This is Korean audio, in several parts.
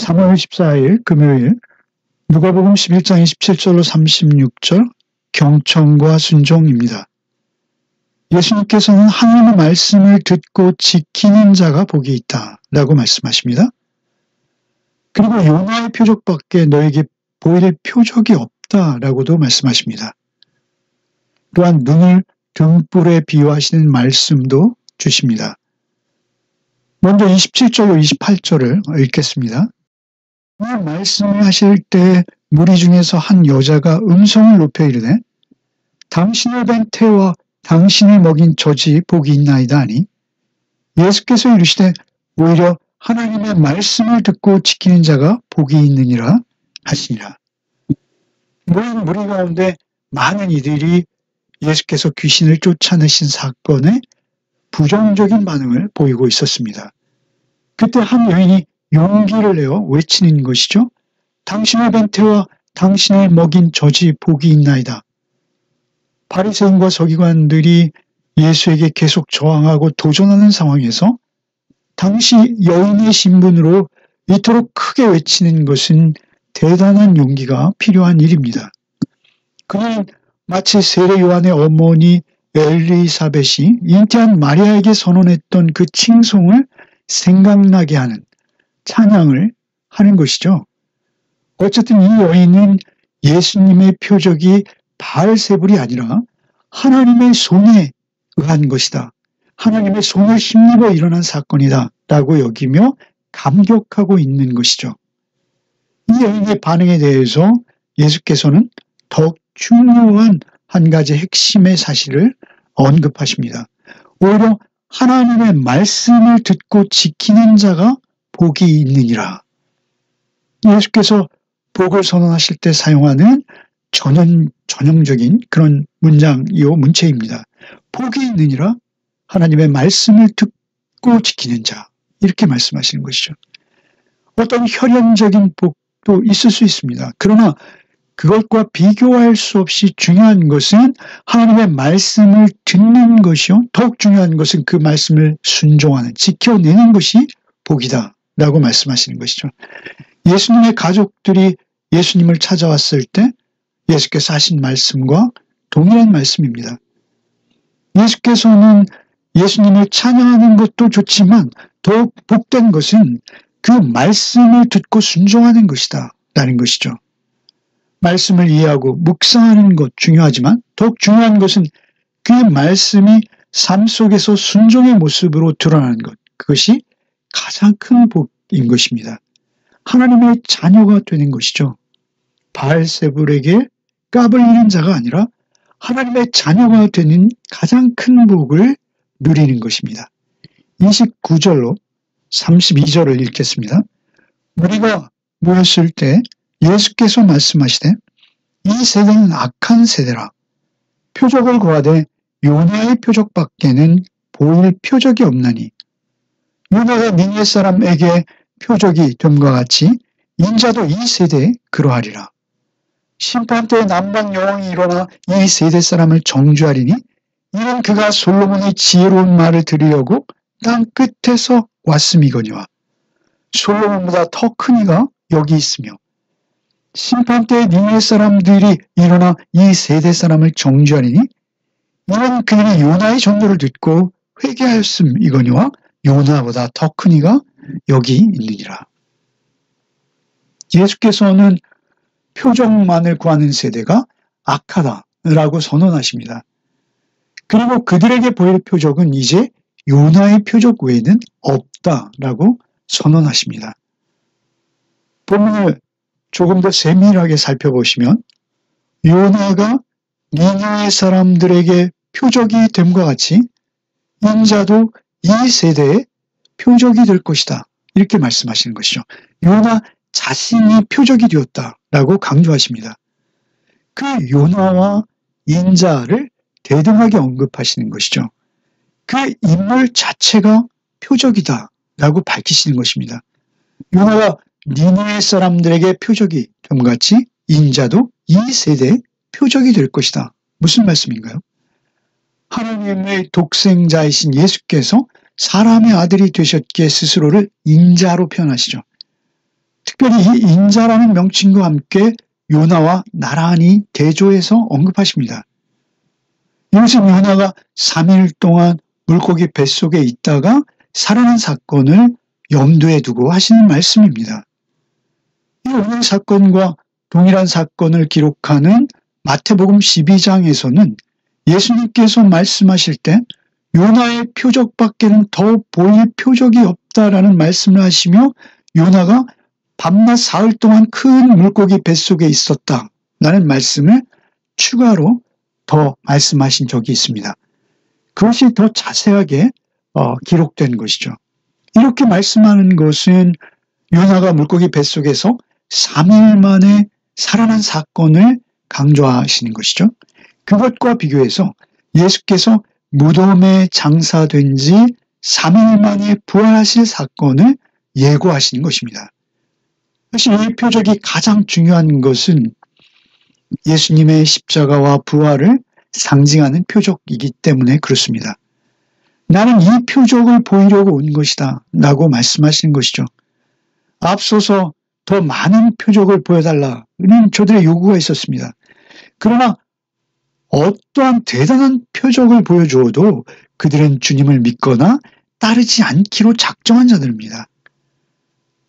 3월 14일 금요일 누가복음 11장 27절로 36절 경청과 순종입니다. 예수님께서는 하나님의 말씀을 듣고 지키는 자가 복이 있다 라고 말씀하십니다. 그리고 요나의 표적밖에 너에게 보일 표적이 없다 라고도 말씀하십니다. 또한 눈을 등불에 비유하시는 말씀도 주십니다. 먼저 27절로 28절을 읽겠습니다. 이 말씀을 하실 때 무리 중에서 한 여자가 음성을 높여 이르되 당신을 뵌 태와 당신을 먹인 젖이 복이 있나이다 하니 예수께서 이르시되 오히려 하나님의 말씀을 듣고 지키는 자가 복이 있느니라 하시니라. 모인 무리 가운데 많은 이들이 예수께서 귀신을 쫓아내신 사건에 부정적인 반응을 보이고 있었습니다. 그때 한 여인이 용기를 내어 외치는 것이죠. 당신의 뵌 태와 당신을 먹인 젖이 복이 있나이다. 바리새인과 서기관들이 예수에게 계속 저항하고 도전하는 상황에서 당시 여인의 신분으로 이토록 크게 외치는 것은 대단한 용기가 필요한 일입니다. 그는 마치 세례 요한의 어머니 엘리사벳이 잉태한 마리아에게 선언했던 그 칭송을 생각나게 하는 찬양을 하는 것이죠. 어쨌든 이 여인은 예수님의 표적이 바알세불이 아니라 하나님의 손에 의한 것이다. 하나님의 손을 힘입어 일어난 사건이다 라고 여기며 감격하고 있는 것이죠. 이 여인의 반응에 대해서 예수께서는 더욱 중요한 한 가지 핵심의 사실을 언급하십니다. 오히려 하나님의 말씀을 듣고 지키는 자가 복이 있느니라. 예수께서 복을 선언하실 때 사용하는 전형적인 그런 문장이요 문체입니다. 복이 있느니라 하나님의 말씀을 듣고 지키는 자 이렇게 말씀하시는 것이죠. 어떤 혈연적인 복도 있을 수 있습니다. 그러나 그것과 비교할 수 없이 중요한 것은 하나님의 말씀을 듣는 것이요. 더욱 중요한 것은 그 말씀을 순종하는, 지켜내는 것이 복이다 라고 말씀하시는 것이죠. 예수님의 가족들이 예수님을 찾아왔을 때 예수께서 하신 말씀과 동일한 말씀입니다. 예수께서는 예수님을 찬양하는 것도 좋지만 더욱 복된 것은 그 말씀을 듣고 순종하는 것이다 라는 것이죠. 말씀을 이해하고 묵상하는 것 중요하지만 더욱 중요한 것은 그 말씀이 삶 속에서 순종의 모습으로 드러나는 것. 그것이 가장 큰 복인 것입니다. 하나님의 자녀가 되는 것이죠. 바알세불에게 까불리는 자가 아니라 하나님의 자녀가 되는 가장 큰 복을 누리는 것입니다. 29절로 32절을 읽겠습니다. 우리가 모였을 때 예수께서 말씀하시되 이 세대는 악한 세대라. 표적을 구하되 요나의 표적밖에는 보일 표적이 없나니 요나가 니느웨 사람에게 표적이 됨과 같이 인자도 이 세대에 그러하리라. 심판때에 남방 여왕이 일어나 이 세대 사람을 정죄하리니 이는 그가 솔로몬의 지혜로운 말을 들으려고 땅 끝에서 왔음이거니와 솔로몬보다 더 큰 이가 여기 있으며 심판때에 니느웨 사람들이 일어나 이 세대 사람을 정죄하리니 이는 그들이 요나의 전도를 듣고 회개하였음이거니와 요나보다 더 큰 이가 여기 있느니라. 예수께서는 표적만을 구하는 세대가 악하다라고 선언하십니다. 그리고 그들에게 보일 표적은 이제 요나의 표적 외에는 없다라고 선언하십니다. 본문을 조금 더 세밀하게 살펴보시면 요나가 니느웨 사람들에게 표적이 됨과 같이 인자도 이 세대에 표적이 될 것이다. 이렇게 말씀하시는 것이죠. 요나 자신이 표적이 되었다라고 강조하십니다. 그 요나와 인자를 대등하게 언급하시는 것이죠. 그 인물 자체가 표적이다라고 밝히시는 것입니다. 요나가 니느웨 사람들에게 표적이 됨과 같이 인자도 이 세대에 표적이 될 것이다. 무슨 말씀인가요? 하나님의 독생자이신 예수께서 사람의 아들이 되셨기에 스스로를 인자로 표현하시죠. 특별히 이 인자라는 명칭과 함께 요나와 나란히 대조해서 언급하십니다. 이것은 요나가 3일 동안 물고기 뱃속에 있다가 살아난 사건을 염두에 두고 하시는 말씀입니다. 이 오늘 사건과 동일한 사건을 기록하는 마태복음 12장에서는 예수님께서 말씀하실 때 요나의 표적밖에는 더 보일 표적이 없다라는 말씀을 하시며 요나가 밤낮 사흘 동안 큰 물고기 뱃속에 있었다라는 말씀을 추가로 더 말씀하신 적이 있습니다. 그것이 더 자세하게 기록된 것이죠. 이렇게 말씀하는 것은 요나가 물고기 뱃속에서 3일 만에 살아난 사건을 강조하시는 것이죠. 그것과 비교해서 예수께서 무덤에 장사된 지 3일 만에 부활하실 사건을 예고하시는 것입니다. 사실 이 표적이 가장 중요한 것은 예수님의 십자가와 부활을 상징하는 표적이기 때문에 그렇습니다. 나는 이 표적을 보이려고 온 것이다 라고 말씀하시는 것이죠. 앞서서 더 많은 표적을 보여달라는 저들의 요구가 있었습니다. 그러나 어떠한 대단한 표적을 보여주어도 그들은 주님을 믿거나 따르지 않기로 작정한 자들입니다.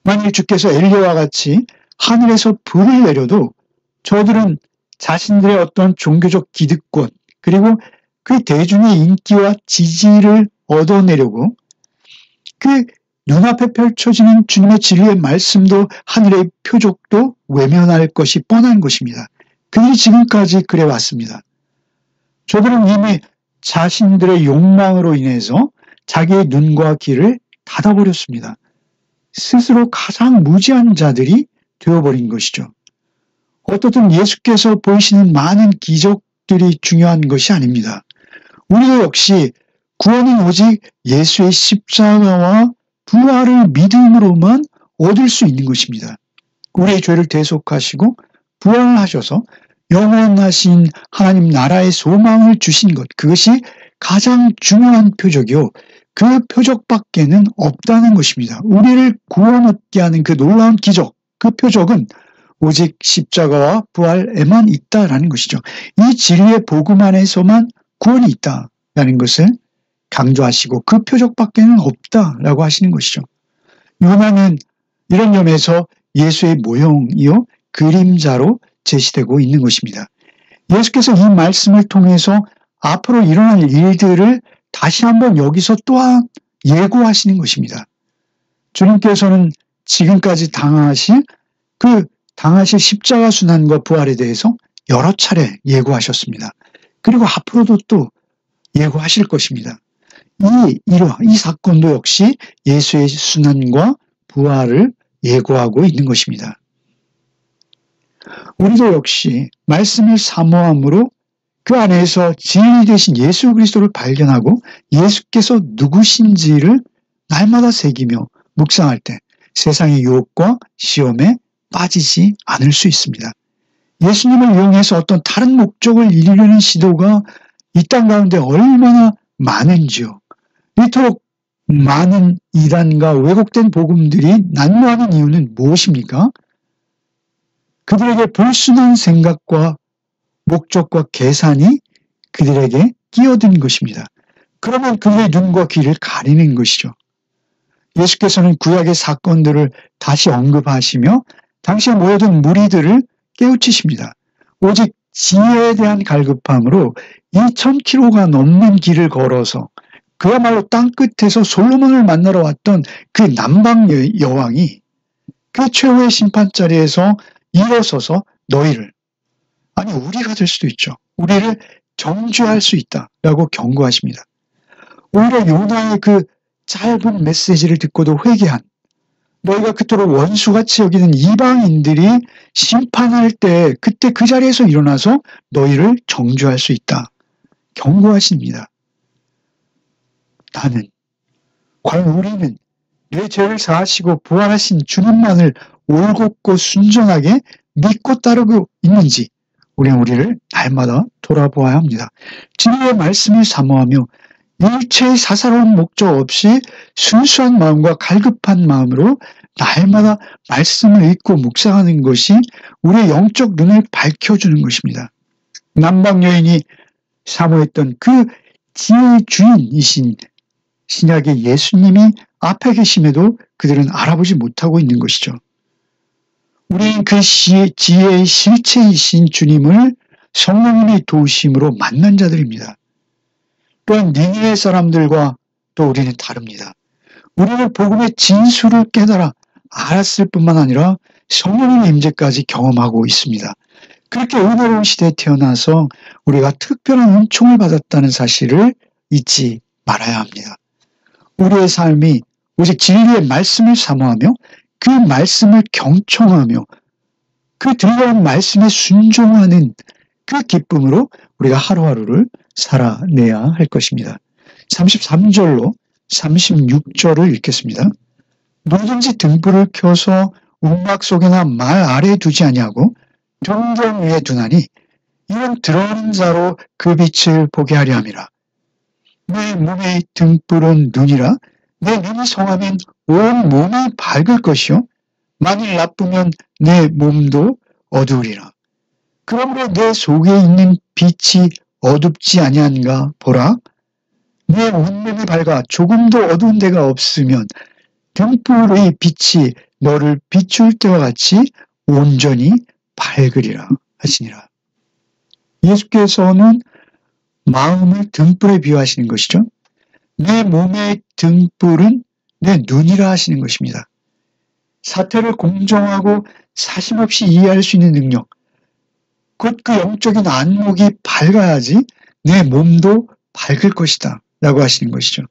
만일 주께서 엘리야와 같이 하늘에서 불을 내려도 저들은 자신들의 어떤 종교적 기득권 그리고 그 대중의 인기와 지지를 얻어내려고 그 눈앞에 펼쳐지는 주님의 진리의 말씀도 하늘의 표적도 외면할 것이 뻔한 것입니다. 그들이 지금까지 그래왔습니다. 저들은 이미 자신들의 욕망으로 인해서 자기의 눈과 귀를 닫아버렸습니다. 스스로 가장 무지한 자들이 되어버린 것이죠. 어떻든 예수께서 보이시는 많은 기적들이 중요한 것이 아닙니다. 우리도 역시 구원은 오직 예수의 십자가와 부활을 믿음으로만 얻을 수 있는 것입니다. 우리의 죄를 대속하시고 부활을 하셔서 영원하신 하나님 나라의 소망을 주신 것, 그것이 가장 중요한 표적이요. 그 표적밖에는 없다는 것입니다. 우리를 구원 얻게 하는 그 놀라운 기적, 그 표적은 오직 십자가와 부활에만 있다라는 것이죠. 이 진리의 복음 안에서만 구원이 있다라는 것을 강조하시고 그 표적밖에는 없다라고 하시는 것이죠. 요나는 이런 점에서 예수의 모형이요 그림자로 제시되고 있는 것입니다. 예수께서 이 말씀을 통해서 앞으로 일어날 일들을 다시 한번 여기서 또한 예고하시는 것입니다. 주님께서는 지금까지 당하실 십자가 순환과 부활에 대해서 여러 차례 예고하셨습니다. 그리고 앞으로도 또 예고하실 것입니다. 이 사건도 역시 예수의 순환과 부활을 예고하고 있는 것입니다. 우리도 역시 말씀을 사모함으로 그 안에서 진리 되신 예수 그리스도를 발견하고 예수께서 누구신지를 날마다 새기며 묵상할 때 세상의 유혹과 시험에 빠지지 않을 수 있습니다. 예수님을 이용해서 어떤 다른 목적을 이루려는 시도가 이 땅 가운데 얼마나 많은지요. 이토록 많은 이단과 왜곡된 복음들이 난무하는 이유는 무엇입니까? 그들에게 불순한 생각과 목적과 계산이 그들에게 끼어든 것입니다. 그러면 그들의 눈과 귀를 가리는 것이죠. 예수께서는 구약의 사건들을 다시 언급하시며 당시에 모여든 무리들을 깨우치십니다. 오직 지혜에 대한 갈급함으로 2000km가 넘는 길을 걸어서 그야말로 땅끝에서 솔로몬을 만나러 왔던 그 남방 여왕이 그 최후의 심판자리에서 일어서서 너희를, 아니 우리가 될 수도 있죠. 우리를 정죄할 수 있다라고 경고하십니다. 오히려 요나의 그 짧은 메시지를 듣고도 회개한, 너희가 그토록 원수같이 여기는 이방인들이 심판할 때 그때 그 자리에서 일어나서 너희를 정죄할 수 있다. 경고하십니다. 과연 우리는 내 죄를 사하시고 부활하신 주님만을 올곧고 순전하게 믿고 따르고 있는지 우리를 날마다 돌아보아야 합니다. 진리의 말씀을 사모하며 일체의 사사로운 목적 없이 순수한 마음과 갈급한 마음으로 날마다 말씀을 읽고 묵상하는 것이 우리의 영적 눈을 밝혀주는 것입니다. 남방 여인이 사모했던 그 지혜의 주인이신 신약의 예수님이 앞에 계심에도 그들은 알아보지 못하고 있는 것이죠. 우리는 그 지혜의 실체이신 주님을 성령님의 도우심으로 만난 자들입니다. 또한 니느웨 사람들과 또 우리는 다릅니다. 우리는 복음의 진수를 깨달아 알았을 뿐만 아니라 성령님의 임재까지 경험하고 있습니다. 그렇게 은혜로운 시대에 태어나서 우리가 특별한 은총을 받았다는 사실을 잊지 말아야 합니다. 우리의 삶이 오직 진리의 말씀을 사모하며 그 말씀을 경청하며 그 들려온 말씀에 순종하는 그 기쁨으로 우리가 하루하루를 살아내야 할 것입니다. 33절로 36절을 읽겠습니다. 누구든지 등불을 켜서 움막 속에나 말 아래에 두지 아니하고 등경 위에 두나니 이는 들어오는 자로 그 빛을 보게 하려 함이라. 내 몸의 등불은 눈이라. 내 눈이 성하면 온 몸이 밝을 것이요 만일 나쁘면 내 몸도 어두우리라. 그러므로 내 속에 있는 빛이 어둡지 아니한가 보라. 내 온몸이 밝아 조금도 어두운 데가 없으면 등불의 빛이 너를 비출 때와 같이 온전히 밝으리라 하시니라. 예수께서는 마음을 등불에 비유하시는 것이죠. 내 몸의 등불은 내 눈이라 하시는 것입니다. 사태를 공정하고 사심없이 이해할 수 있는 능력, 곧 그 영적인 안목이 밝아야지 내 몸도 밝을 것이다 라고 하시는 것이죠.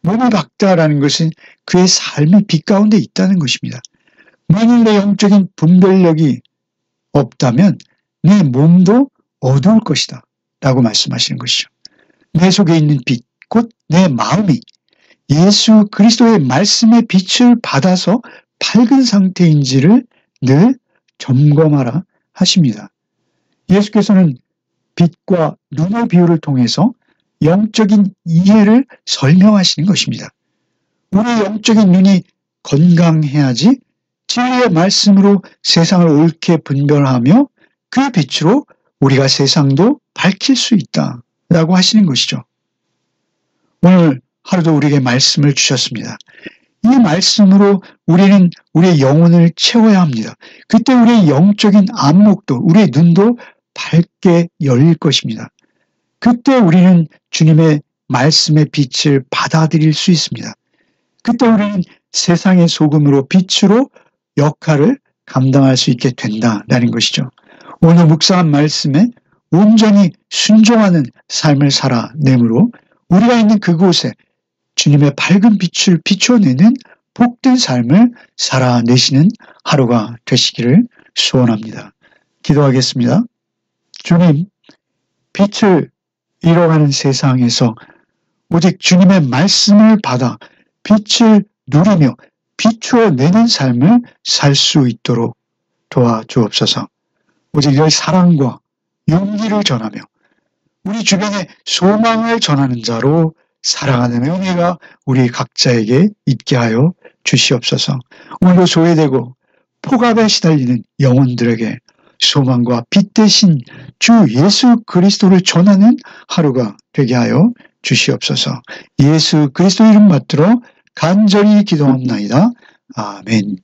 몸이 밝다라는 것은 그의 삶이 빛 가운데 있다는 것입니다. 만일 내 영적인 분별력이 없다면 내 몸도 어두울 것이다 라고 말씀하시는 것이죠. 내 속에 있는 빛, 곧 내 마음이 예수 그리스도의 말씀의 빛을 받아서 밝은 상태인지를 늘 점검하라 하십니다. 예수께서는 빛과 눈의 비유를 통해서 영적인 이해를 설명하시는 것입니다. 우리의 영적인 눈이 건강해야지 진리의 말씀으로 세상을 옳게 분별하며 그 빛으로 우리가 세상도 밝힐 수 있다라고 하시는 것이죠. 오늘 하루도 우리에게 말씀을 주셨습니다. 이 말씀으로 우리는 우리의 영혼을 채워야 합니다. 그때 우리의 영적인 안목도 우리의 눈도 밝게 열릴 것입니다. 그때 우리는 주님의 말씀의 빛을 받아들일 수 있습니다. 그때 우리는 세상의 소금으로 빛으로 역할을 감당할 수 있게 된다라는 것이죠. 오늘 묵상한 말씀에 온전히 순종하는 삶을 살아내므로 우리가 있는 그곳에 주님의 밝은 빛을 비춰내는 복된 삶을 살아내시는 하루가 되시기를 소원합니다. 기도하겠습니다. 주님, 빛을 잃어가는 세상에서 오직 주님의 말씀을 받아 빛을 누리며 비추어내는 삶을 살 수 있도록 도와주옵소서. 오직 너의 사랑과 용기를 전하며 우리 주변에 소망을 전하는 자로 살아가는 은혜가 우리 각자에게 있게 하여 주시옵소서. 오늘도 소외되고 폭압에 시달리는 영혼들에게 소망과 빛 대신 주 예수 그리스도를 전하는 하루가 되게 하여 주시옵소서. 예수 그리스도 이름 받들어 간절히 기도합나이다. 아멘.